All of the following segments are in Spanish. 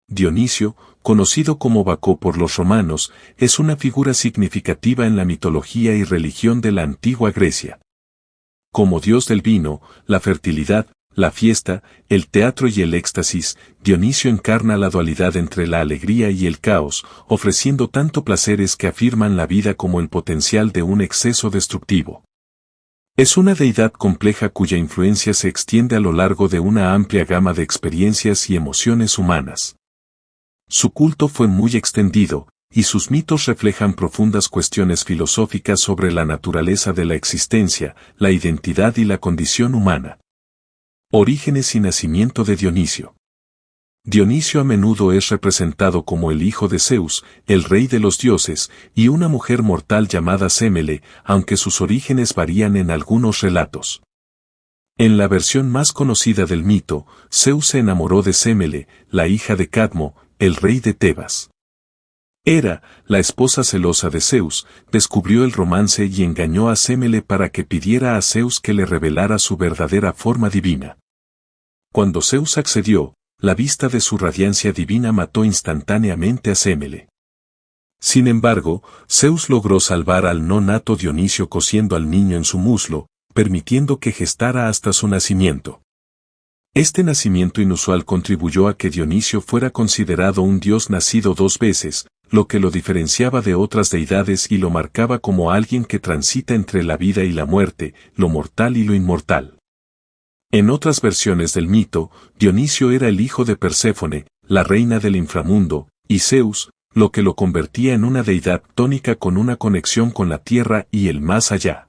Dionisio, conocido como Baco por los romanos, es una figura significativa en la mitología y religión de la antigua Grecia. Como dios del vino, la fertilidad, la fiesta, el teatro y el éxtasis, Dionisio encarna la dualidad entre la alegría y el caos, ofreciendo tanto placeres que afirman la vida como el potencial de un exceso destructivo. Es una deidad compleja cuya influencia se extiende a lo largo de una amplia gama de experiencias y emociones humanas. Su culto fue muy extendido, y sus mitos reflejan profundas cuestiones filosóficas sobre la naturaleza de la existencia, la identidad y la condición humana. Orígenes y nacimiento de Dionisio. Dionisio a menudo es representado como el hijo de Zeus, el rey de los dioses, y una mujer mortal llamada Semele, aunque sus orígenes varían en algunos relatos. En la versión más conocida del mito, Zeus se enamoró de Semele, la hija de Cadmo, el rey de Tebas. Hera, la esposa celosa de Zeus, descubrió el romance y engañó a Semele para que pidiera a Zeus que le revelara su verdadera forma divina. Cuando Zeus accedió, la vista de su radiancia divina mató instantáneamente a Semele. Sin embargo, Zeus logró salvar al no nato Dionisio cosiendo al niño en su muslo, permitiendo que gestara hasta su nacimiento. Este nacimiento inusual contribuyó a que Dionisio fuera considerado un dios nacido dos veces, lo que lo diferenciaba de otras deidades y lo marcaba como alguien que transita entre la vida y la muerte, lo mortal y lo inmortal. En otras versiones del mito, Dionisio era el hijo de Perséfone, la reina del inframundo, y Zeus, lo que lo convertía en una deidad tónica con una conexión con la tierra y el más allá.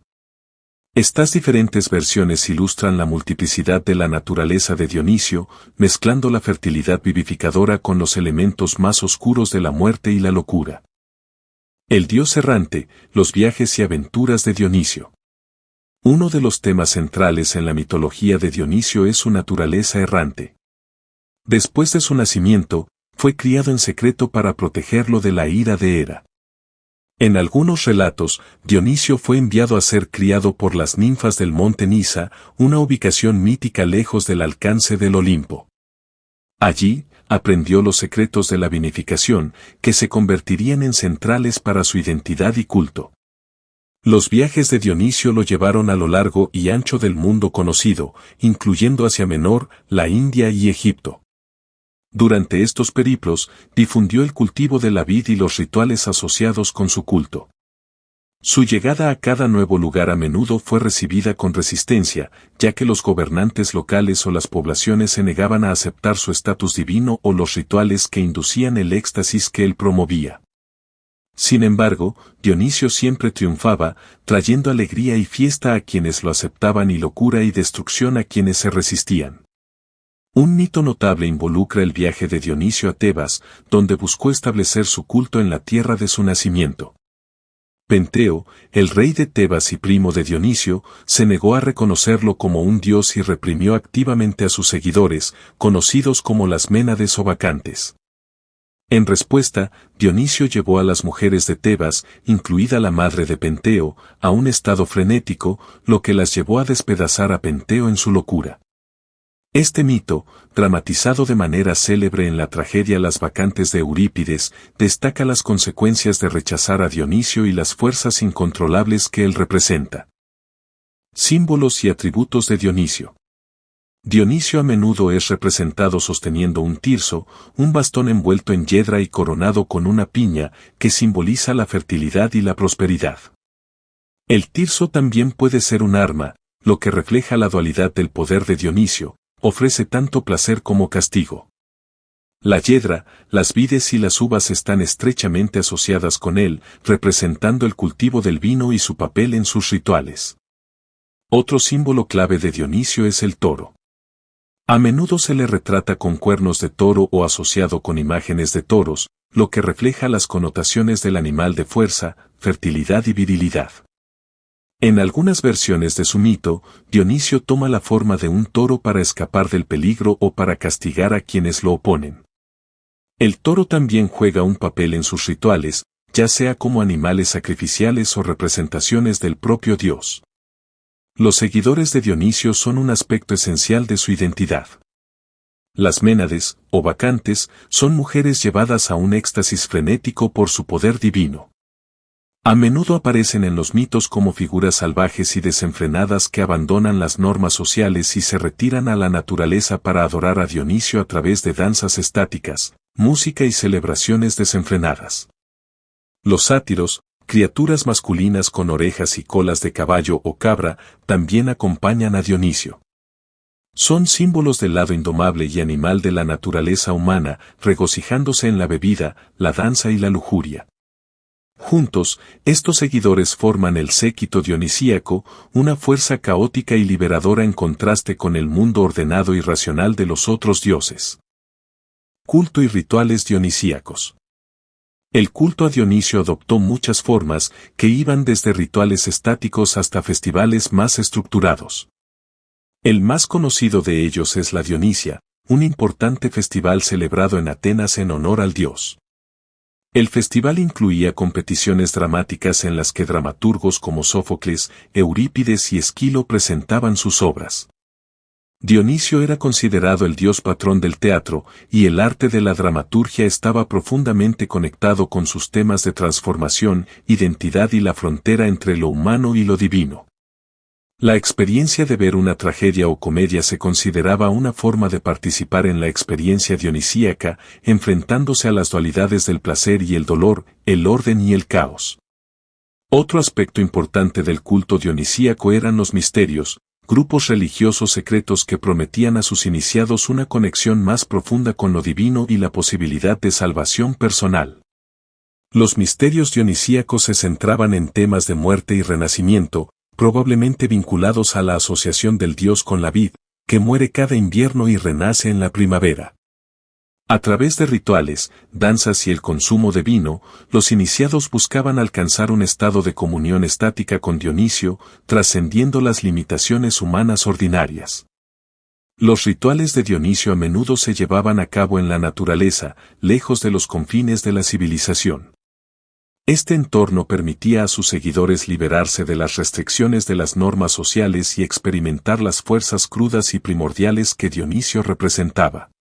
Estas diferentes versiones ilustran la multiplicidad de la naturaleza de Dionisio, mezclando la fertilidad vivificadora con los elementos más oscuros de la muerte y la locura. El dios errante, los viajes y aventuras de Dionisio. Uno de los temas centrales en la mitología de Dionisio es su naturaleza errante. Después de su nacimiento, fue criado en secreto para protegerlo de la ira de Hera. En algunos relatos, Dionisio fue enviado a ser criado por las ninfas del monte Nisa, una ubicación mítica lejos del alcance del Olimpo. Allí, aprendió los secretos de la vinificación, que se convertirían en centrales para su identidad y culto. Los viajes de Dionisio lo llevaron a lo largo y ancho del mundo conocido, incluyendo Asia Menor, la India y Egipto. Durante estos periplos, difundió el cultivo de la vid y los rituales asociados con su culto. Su llegada a cada nuevo lugar a menudo fue recibida con resistencia, ya que los gobernantes locales o las poblaciones se negaban a aceptar su estatus divino o los rituales que inducían el éxtasis que él promovía. Sin embargo, Dionisio siempre triunfaba, trayendo alegría y fiesta a quienes lo aceptaban y locura y destrucción a quienes se resistían. Un mito notable involucra el viaje de Dionisio a Tebas, donde buscó establecer su culto en la tierra de su nacimiento. Penteo, el rey de Tebas y primo de Dionisio, se negó a reconocerlo como un dios y reprimió activamente a sus seguidores, conocidos como las Ménades o Bacantes. En respuesta, Dionisio llevó a las mujeres de Tebas, incluida la madre de Penteo, a un estado frenético, lo que las llevó a despedazar a Penteo en su locura. Este mito, dramatizado de manera célebre en la tragedia Las Bacantes de Eurípides, destaca las consecuencias de rechazar a Dionisio y las fuerzas incontrolables que él representa. Símbolos y atributos de Dionisio. Dionisio a menudo es representado sosteniendo un tirso, un bastón envuelto en hiedra y coronado con una piña, que simboliza la fertilidad y la prosperidad. El tirso también puede ser un arma, lo que refleja la dualidad del poder de Dionisio. Ofrece tanto placer como castigo. La hiedra, las vides y las uvas están estrechamente asociadas con él, representando el cultivo del vino y su papel en sus rituales. Otro símbolo clave de Dionisio es el toro. A menudo se le retrata con cuernos de toro o asociado con imágenes de toros, lo que refleja las connotaciones del animal de fuerza, fertilidad y virilidad. En algunas versiones de su mito, Dionisio toma la forma de un toro para escapar del peligro o para castigar a quienes lo oponen. El toro también juega un papel en sus rituales, ya sea como animales sacrificiales o representaciones del propio dios. Los seguidores de Dionisio son un aspecto esencial de su identidad. Las Ménades, o bacantes, son mujeres llevadas a un éxtasis frenético por su poder divino. A menudo aparecen en los mitos como figuras salvajes y desenfrenadas que abandonan las normas sociales y se retiran a la naturaleza para adorar a Dionisio a través de danzas estáticas, música y celebraciones desenfrenadas. Los sátiros, criaturas masculinas con orejas y colas de caballo o cabra, también acompañan a Dionisio. Son símbolos del lado indomable y animal de la naturaleza humana, regocijándose en la bebida, la danza y la lujuria. Juntos, estos seguidores forman el séquito dionisíaco, una fuerza caótica y liberadora en contraste con el mundo ordenado y racional de los otros dioses. Culto y rituales dionisíacos. El culto a Dionisio adoptó muchas formas, que iban desde rituales estáticos hasta festivales más estructurados. El más conocido de ellos es la Dionisia, un importante festival celebrado en Atenas en honor al dios. El festival incluía competiciones dramáticas en las que dramaturgos como Sófocles, Eurípides y Esquilo presentaban sus obras. Dionisio era considerado el dios patrón del teatro, y el arte de la dramaturgia estaba profundamente conectado con sus temas de transformación, identidad y la frontera entre lo humano y lo divino. La experiencia de ver una tragedia o comedia se consideraba una forma de participar en la experiencia dionisíaca, enfrentándose a las dualidades del placer y el dolor, el orden y el caos. Otro aspecto importante del culto dionisíaco eran los misterios, grupos religiosos secretos que prometían a sus iniciados una conexión más profunda con lo divino y la posibilidad de salvación personal. Los misterios dionisíacos se centraban en temas de muerte y renacimiento, probablemente vinculados a la asociación del dios con la vid, que muere cada invierno y renace en la primavera. A través de rituales, danzas y el consumo de vino, los iniciados buscaban alcanzar un estado de comunión estática con Dionisio, trascendiendo las limitaciones humanas ordinarias. Los rituales de Dionisio a menudo se llevaban a cabo en la naturaleza, lejos de los confines de la civilización. Este entorno permitía a sus seguidores liberarse de las restricciones de las normas sociales y experimentar las fuerzas crudas y primordiales que Dionisio representaba.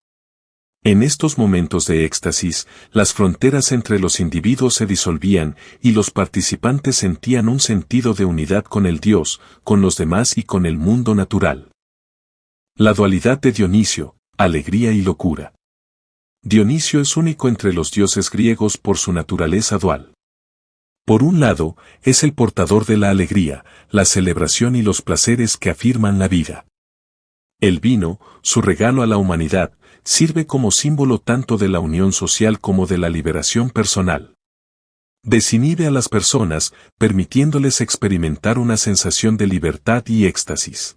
En estos momentos de éxtasis, las fronteras entre los individuos se disolvían y los participantes sentían un sentido de unidad con el Dios, con los demás y con el mundo natural. La dualidad de Dionisio, alegría y locura. Dionisio es único entre los dioses griegos por su naturaleza dual. Por un lado, es el portador de la alegría, la celebración y los placeres que afirman la vida. El vino, su regalo a la humanidad, sirve como símbolo tanto de la unión social como de la liberación personal. Desinhibe a las personas, permitiéndoles experimentar una sensación de libertad y éxtasis.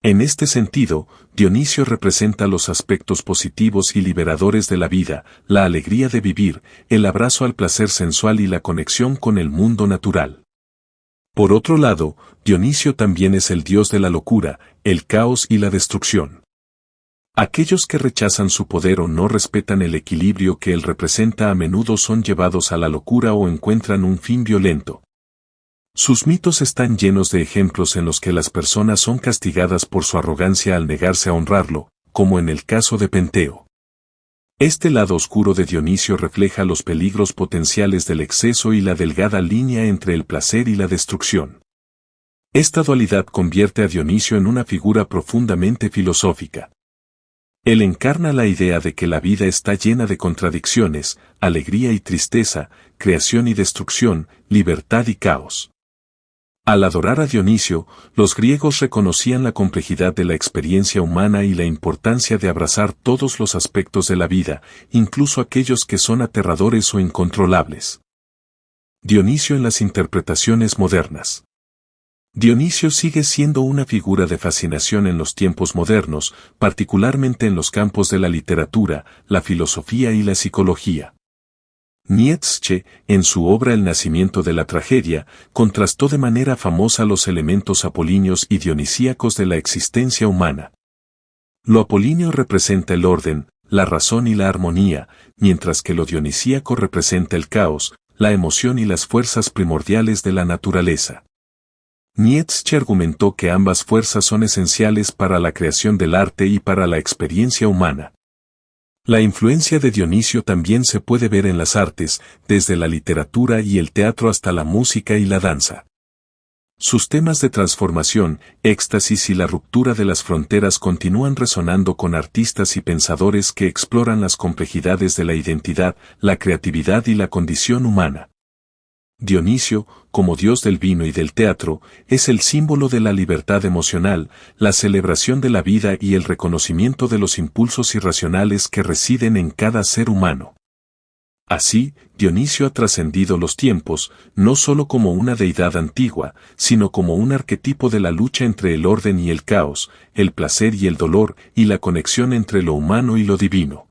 En este sentido, Dionisio representa los aspectos positivos y liberadores de la vida, la alegría de vivir, el abrazo al placer sensual y la conexión con el mundo natural. Por otro lado, Dionisio también es el dios de la locura, el caos y la destrucción. Aquellos que rechazan su poder o no respetan el equilibrio que él representa a menudo son llevados a la locura o encuentran un fin violento. Sus mitos están llenos de ejemplos en los que las personas son castigadas por su arrogancia al negarse a honrarlo, como en el caso de Penteo. Este lado oscuro de Dionisio refleja los peligros potenciales del exceso y la delgada línea entre el placer y la destrucción. Esta dualidad convierte a Dionisio en una figura profundamente filosófica. Él encarna la idea de que la vida está llena de contradicciones, alegría y tristeza, creación y destrucción, libertad y caos. Al adorar a Dionisio, los griegos reconocían la complejidad de la experiencia humana y la importancia de abrazar todos los aspectos de la vida, incluso aquellos que son aterradores o incontrolables. Dionisio en las interpretaciones modernas. Dionisio sigue siendo una figura de fascinación en los tiempos modernos, particularmente en los campos de la literatura, la filosofía y la psicología. Nietzsche, en su obra El nacimiento de la tragedia, contrastó de manera famosa los elementos apolíneos y dionisíacos de la existencia humana. Lo apolíneo representa el orden, la razón y la armonía, mientras que lo dionisíaco representa el caos, la emoción y las fuerzas primordiales de la naturaleza. Nietzsche argumentó que ambas fuerzas son esenciales para la creación del arte y para la experiencia humana. La influencia de Dionisio también se puede ver en las artes, desde la literatura y el teatro hasta la música y la danza. Sus temas de transformación, éxtasis y la ruptura de las fronteras continúan resonando con artistas y pensadores que exploran las complejidades de la identidad, la creatividad y la condición humana. Dionisio, como dios del vino y del teatro, es el símbolo de la libertad emocional, la celebración de la vida y el reconocimiento de los impulsos irracionales que residen en cada ser humano. Así, Dionisio ha trascendido los tiempos, no solo como una deidad antigua, sino como un arquetipo de la lucha entre el orden y el caos, el placer y el dolor, y la conexión entre lo humano y lo divino.